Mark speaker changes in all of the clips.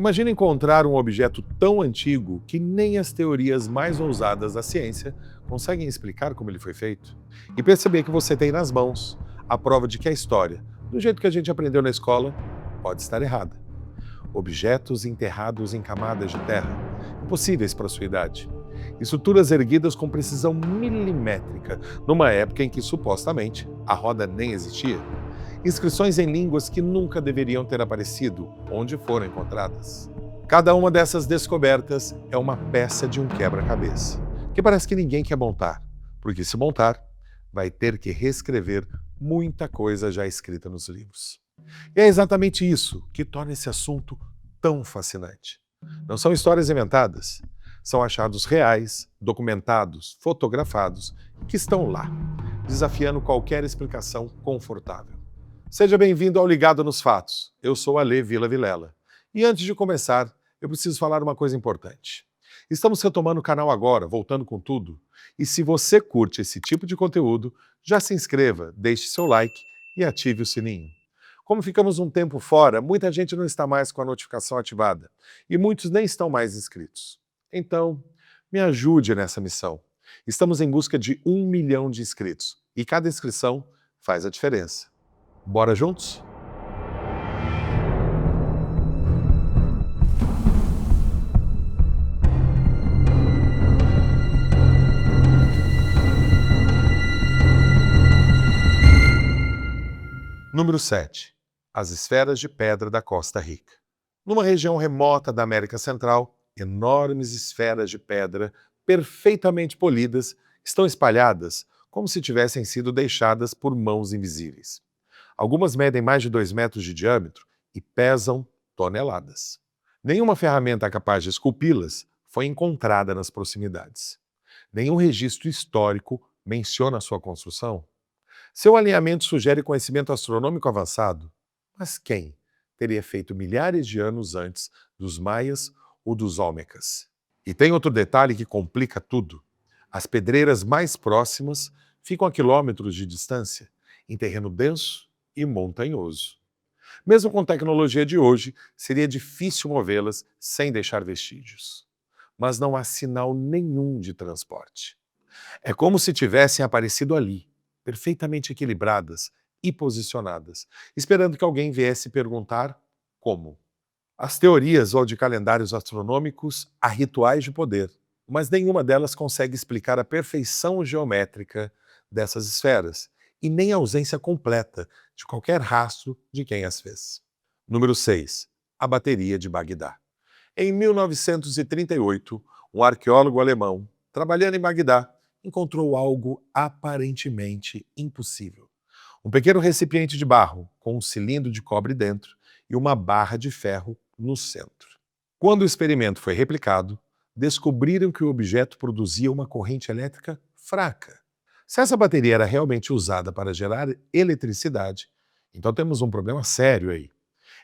Speaker 1: Imagina encontrar um objeto tão antigo que nem as teorias mais ousadas da ciência conseguem explicar como ele foi feito. E perceber que você tem nas mãos a prova de que a história, do jeito que a gente aprendeu na escola, pode estar errada. Objetos enterrados em camadas de terra, impossíveis para sua idade. Estruturas erguidas com precisão milimétrica, numa época em que supostamente a roda nem existia. Inscrições em línguas que nunca deveriam ter aparecido onde foram encontradas. Cada uma dessas descobertas é uma peça de um quebra-cabeça, que parece que ninguém quer montar, porque se montar, vai ter que reescrever muita coisa já escrita nos livros. E é exatamente isso que torna esse assunto tão fascinante. Não são histórias inventadas, são achados reais, documentados, fotografados, que estão lá, desafiando qualquer explicação confortável. Seja bem-vindo ao Ligado nos Fatos. Eu sou Alê Vila Vilela. E antes de começar, eu preciso falar uma coisa importante. Estamos retomando o canal agora, voltando com tudo. E se você curte esse tipo de conteúdo, já se inscreva, deixe seu like e ative o sininho. Como ficamos um tempo fora, muita gente não está mais com a notificação ativada. E muitos nem estão mais inscritos. Então, me ajude nessa missão. Estamos em busca de 1 milhão de inscritos. E cada inscrição faz a diferença. Bora juntos? Número 7. As esferas de pedra da Costa Rica. Numa região remota da América Central, enormes esferas de pedra perfeitamente polidas estão espalhadas como se tivessem sido deixadas por mãos invisíveis. Algumas medem mais de 2 metros de diâmetro e pesam toneladas. Nenhuma ferramenta capaz de esculpi-las foi encontrada nas proximidades. Nenhum registro histórico menciona sua construção. Seu alinhamento sugere conhecimento astronômico avançado. Mas quem teria feito milhares de anos antes dos maias ou dos olmecas? E tem outro detalhe que complica tudo. As pedreiras mais próximas ficam a quilômetros de distância, em terreno denso e montanhoso. Mesmo com a tecnologia de hoje, seria difícil movê-las sem deixar vestígios. Mas não há sinal nenhum de transporte. É como se tivessem aparecido ali, perfeitamente equilibradas e posicionadas, esperando que alguém viesse perguntar como. As teorias vão de calendários astronômicos a rituais de poder, mas nenhuma delas consegue explicar a perfeição geométrica dessas esferas e nem a ausência completa de qualquer rastro de quem as fez. Número 6. A bateria de Bagdá. Em 1938, um arqueólogo alemão, trabalhando em Bagdá, encontrou algo aparentemente impossível. Um pequeno recipiente de barro, com um cilindro de cobre dentro e uma barra de ferro no centro. Quando o experimento foi replicado, descobriram que o objeto produzia uma corrente elétrica fraca. Se essa bateria era realmente usada para gerar eletricidade, então temos um problema sério aí.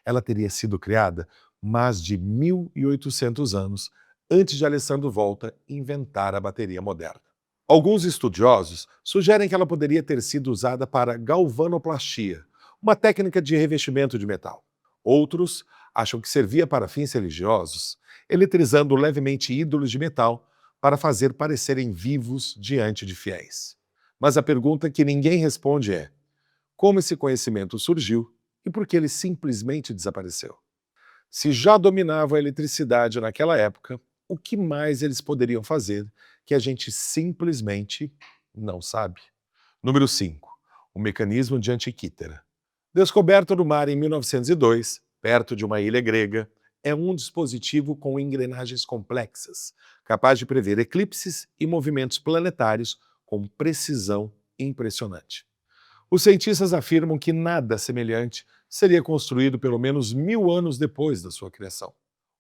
Speaker 1: Ela teria sido criada mais de 1.800 anos antes de Alessandro Volta inventar a bateria moderna. Alguns estudiosos sugerem que ela poderia ter sido usada para galvanoplastia, uma técnica de revestimento de metal. Outros acham que servia para fins religiosos, eletrizando levemente ídolos de metal para fazer parecerem vivos diante de fiéis. Mas a pergunta que ninguém responde é: como esse conhecimento surgiu e por que ele simplesmente desapareceu? Se já dominavam a eletricidade naquela época, o que mais eles poderiam fazer que a gente simplesmente não sabe? Número 5. O mecanismo de Antiquítera. Descoberto no mar em 1902, perto de uma ilha grega, é um dispositivo com engrenagens complexas, capaz de prever eclipses e movimentos planetários com precisão impressionante. Os cientistas afirmam que nada semelhante seria construído pelo menos 1000 anos depois da sua criação.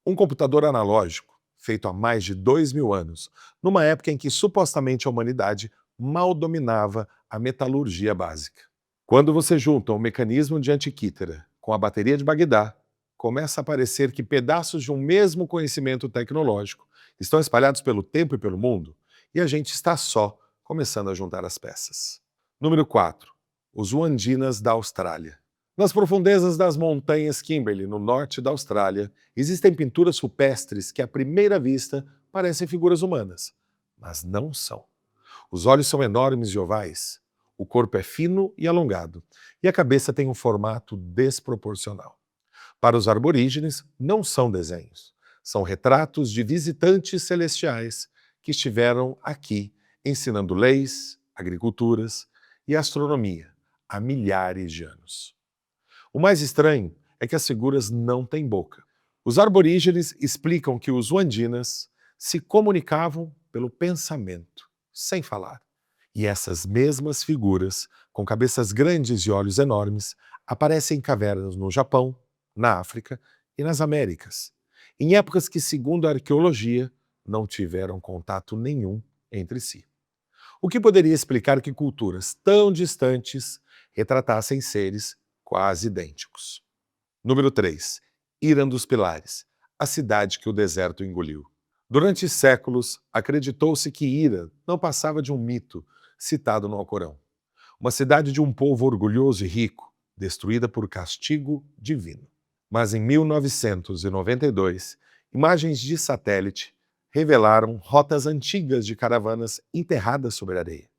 Speaker 1: Um computador analógico, feito há mais de 2000 anos, numa época em que supostamente a humanidade mal dominava a metalurgia básica. Quando você junta o mecanismo de Antiquítera com a bateria de Bagdá, começa a parecer que pedaços de um mesmo conhecimento tecnológico estão espalhados pelo tempo e pelo mundo, e a gente está só começando a juntar as peças. Número 4. Os Uandinas da Austrália. Nas profundezas das montanhas Kimberley, no norte da Austrália, existem pinturas rupestres que, à primeira vista, parecem figuras humanas, mas não são. Os olhos são enormes e ovais, o corpo é fino e alongado, e a cabeça tem um formato desproporcional. Para os aborígenes, não são desenhos, são retratos de visitantes celestiais que estiveram aqui ensinando leis, agriculturas e astronomia há milhares de anos. O mais estranho é que as figuras não têm boca. Os aborígenes explicam que os Wandinas se comunicavam pelo pensamento, sem falar. E essas mesmas figuras, com cabeças grandes e olhos enormes, aparecem em cavernas no Japão, na África e nas Américas, em épocas que, segundo a arqueologia, não tiveram contato nenhum entre si. O que poderia explicar que culturas tão distantes retratassem seres quase idênticos. Número 3. Irã dos Pilares, a cidade que o deserto engoliu. Durante séculos, acreditou-se que Ira não passava de um mito citado no Alcorão. Uma cidade de um povo orgulhoso e rico, destruída por castigo divino. Mas em 1992, imagens de satélite revelaram rotas antigas de caravanas enterradas sobre areia,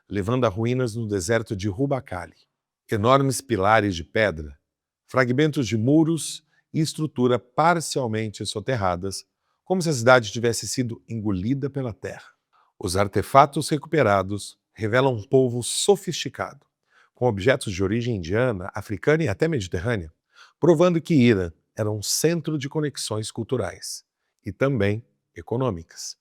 Speaker 1: levando a ruínas no deserto de Rubacali. Enormes pilares de pedra, fragmentos de muros e estrutura parcialmente soterradas, como se a cidade tivesse sido engolida pela terra. Os artefatos recuperados revelam um povo sofisticado, com objetos de origem indiana, africana e até mediterrânea, provando que Ira era um centro de conexões culturais e também econômicas.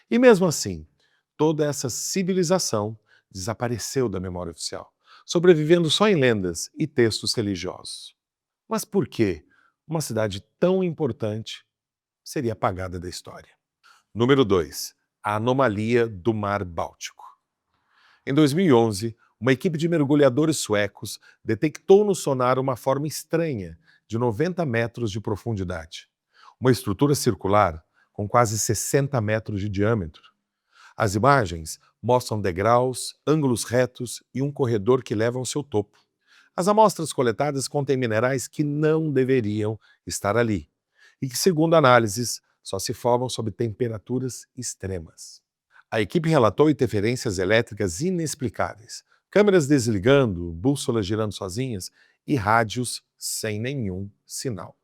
Speaker 1: E mesmo assim, toda essa civilização desapareceu da memória oficial, sobrevivendo só em lendas e textos religiosos. Mas por que uma cidade tão importante seria apagada da história? Número 2. A anomalia do Mar Báltico. Em 2011, uma equipe de mergulhadores suecos detectou no sonar uma forma estranha de 90 metros de profundidade. Uma estrutura circular com quase 60 metros de diâmetro. As imagens mostram degraus, ângulos retos e um corredor que leva ao seu topo. As amostras coletadas contêm minerais que não deveriam estar ali e que, segundo análises, só se formam sob temperaturas extremas. A equipe relatou interferências elétricas inexplicáveis, câmeras desligando, bússolas girando sozinhas e rádios sem nenhum sinal.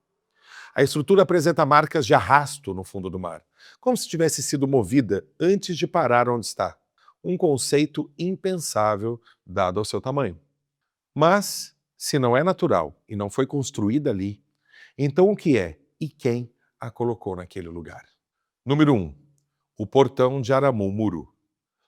Speaker 1: A estrutura apresenta marcas de arrasto no fundo do mar, como se tivesse sido movida antes de parar onde está. Um conceito impensável dado ao seu tamanho. Mas, se não é natural e não foi construída ali, então o que é e quem a colocou naquele lugar? Número 1. O portão de Aramum-Muru.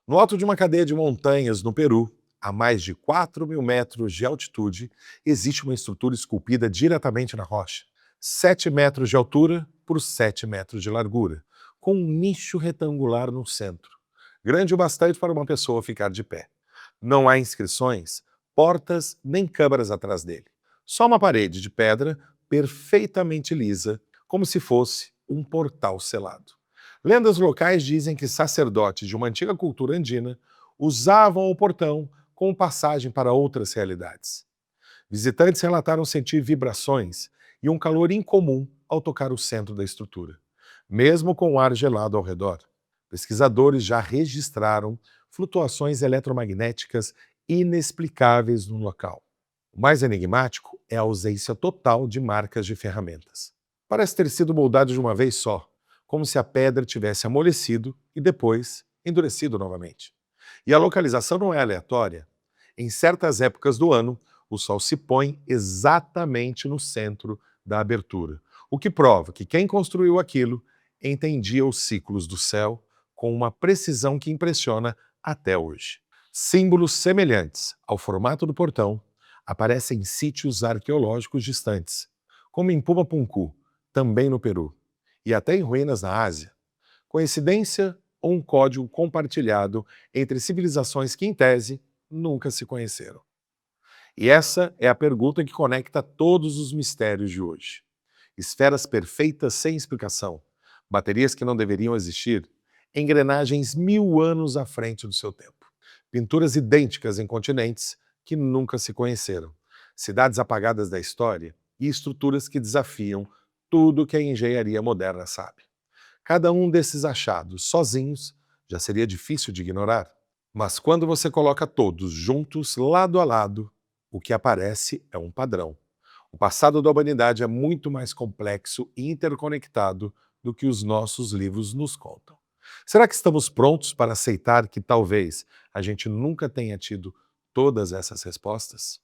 Speaker 1: No alto de uma cadeia de montanhas no Peru, a mais de 4.000 metros de altitude, existe uma estrutura esculpida diretamente na rocha. 7 metros de altura por 7 metros de largura, com um nicho retangular no centro, grande o bastante para uma pessoa ficar de pé. Não há inscrições, portas nem câmaras atrás dele. Só uma parede de pedra perfeitamente lisa, como se fosse um portal selado. Lendas locais dizem que sacerdotes de uma antiga cultura andina usavam o portão como passagem para outras realidades. Visitantes relataram sentir vibrações e um calor incomum ao tocar o centro da estrutura, mesmo com o ar gelado ao redor. Pesquisadores já registraram flutuações eletromagnéticas inexplicáveis no local. O mais enigmático é a ausência total de marcas de ferramentas. Parece ter sido moldado de uma vez só, como se a pedra tivesse amolecido e depois endurecido novamente. E a localização não é aleatória. Em certas épocas do ano, o Sol se põe exatamente no centro da abertura, o que prova que quem construiu aquilo entendia os ciclos do céu com uma precisão que impressiona até hoje. Símbolos semelhantes ao formato do portão aparecem em sítios arqueológicos distantes, como em Pumapunku, também no Peru, e até em ruínas na Ásia. Coincidência ou um código compartilhado entre civilizações que, em tese, nunca se conheceram? E essa é a pergunta que conecta todos os mistérios de hoje. Esferas perfeitas sem explicação, baterias que não deveriam existir, engrenagens 1000 anos à frente do seu tempo, pinturas idênticas em continentes que nunca se conheceram, cidades apagadas da história e estruturas que desafiam tudo que a engenharia moderna sabe. Cada um desses achados, sozinhos, já seria difícil de ignorar. Mas quando você coloca todos juntos, lado a lado, o que aparece é um padrão. O passado da humanidade é muito mais complexo e interconectado do que os nossos livros nos contam. Será que estamos prontos para aceitar que talvez a gente nunca tenha tido todas essas respostas?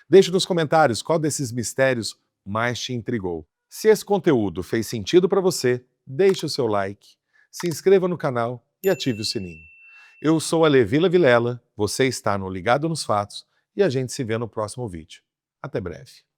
Speaker 1: Deixe nos comentários qual desses mistérios mais te intrigou. Se esse conteúdo fez sentido para você, deixe o seu like, se inscreva no canal e ative o sininho. Eu sou a Levi Vilela, você está no Ligado nos Fatos e a gente se vê no próximo vídeo. Até breve.